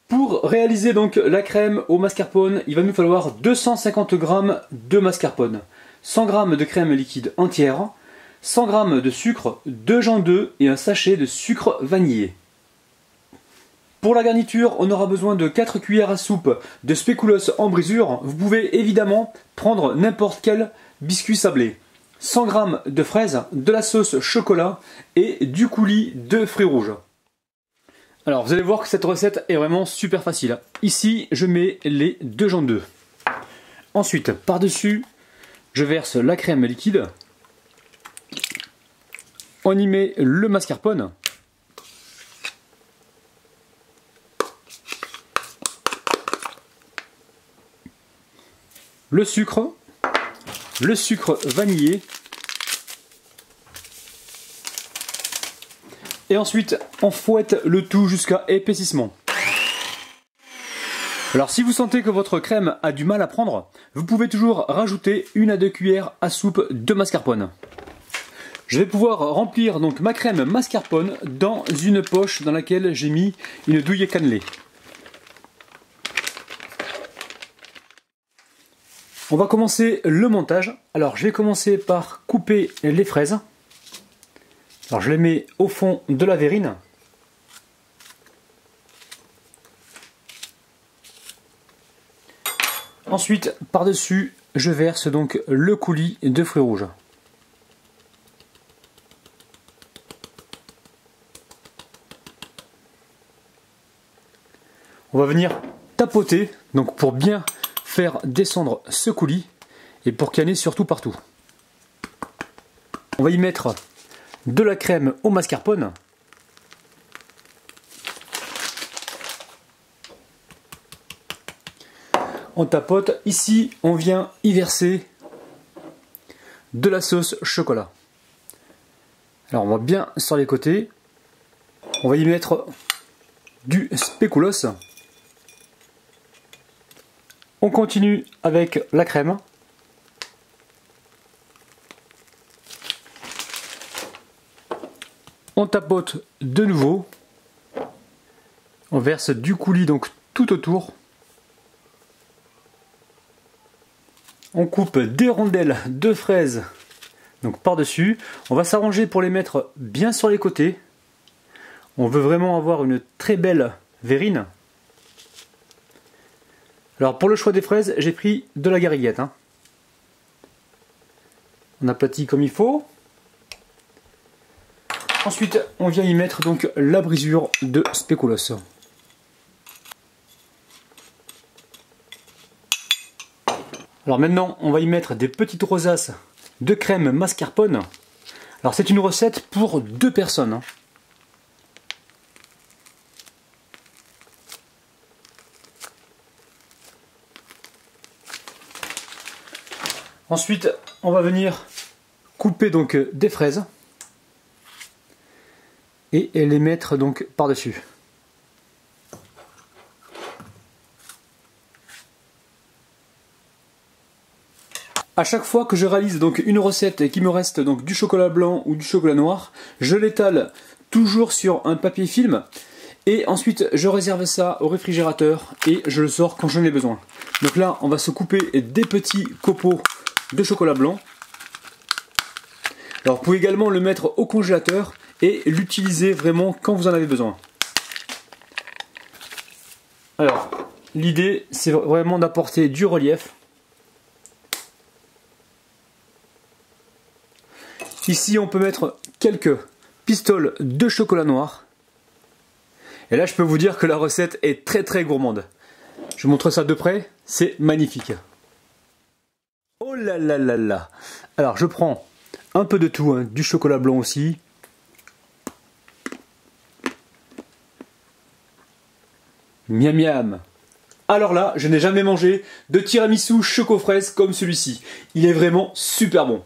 Pour réaliser donc la crème au mascarpone, il va nous falloir 250 g de mascarpone, 100 g de crème liquide entière, 100 g de sucre, 2 gens d'œufs et un sachet de sucre vanillé. Pour la garniture, on aura besoin de 4 cuillères à soupe de spéculoos en brisure. Vous pouvez évidemment prendre n'importe quel biscuit sablé. 100 g de fraises, de la sauce chocolat et du coulis de fruits rouges. Alors vous allez voir que cette recette est vraiment super facile. Ici je mets les 2 gens d'œufs. Ensuite par-dessus je verse la crème liquide. On y met le mascarpone. Le sucre vanillé. Et ensuite, on fouette le tout jusqu'à épaississement. Alors si vous sentez que votre crème a du mal à prendre, vous pouvez toujours rajouter 1 à 2 cuillères à soupe de mascarpone. Je vais pouvoir remplir donc ma crème mascarpone dans une poche dans laquelle j'ai mis une douille cannelée. On va commencer le montage. Alors je vais commencer par couper les fraises. Alors je les mets au fond de la verrine. Ensuite, par-dessus, je verse donc le coulis de fruits rouges. On va venir tapoter donc pour bien faire descendre ce coulis et pour qu'il y en ait surtout partout. On va y mettre de la crème au mascarpone. On tapote. Ici, on vient y verser de la sauce chocolat. Alors, on va bien sur les côtés. On va y mettre du spéculoos. On continue avec la crème. On tapote de nouveau. On verse du coulis donc tout autour. On coupe des rondelles de fraises donc par-dessus. On va s'arranger pour les mettre bien sur les côtés. On veut vraiment avoir une très belle verrine. Alors pour le choix des fraises, j'ai pris de la gariguette. On aplatit comme il faut. Ensuite, on vient y mettre donc la brisure de spéculoos. Alors maintenant, on va y mettre des petites rosaces de crème mascarpone. Alors c'est une recette pour 2 personnes. Ensuite, on va venir couper donc des fraises et les mettre donc par-dessus. À chaque fois que je réalise donc une recette et qu'il me reste donc du chocolat blanc ou du chocolat noir, je l'étale toujours sur un papier film et ensuite je réserve ça au réfrigérateur et je le sors quand j'en ai besoin. Donc là, on va se couper des petits copeaux de chocolat blanc. Alors vous pouvez également le mettre au congélateur et l'utiliser vraiment quand vous en avez besoin. Alors, l'idée c'est vraiment d'apporter du relief. Ici on peut mettre quelques pistoles de chocolat noir. Et là je peux vous dire que la recette est très gourmande. Je vous montre ça de près, c'est magnifique. Oh là là là là. Alors je prends un peu de tout, du chocolat blanc aussi. Miam miam. Alors là, je n'ai jamais mangé de tiramisu choco-fraise comme celui-ci. Il est vraiment super bon.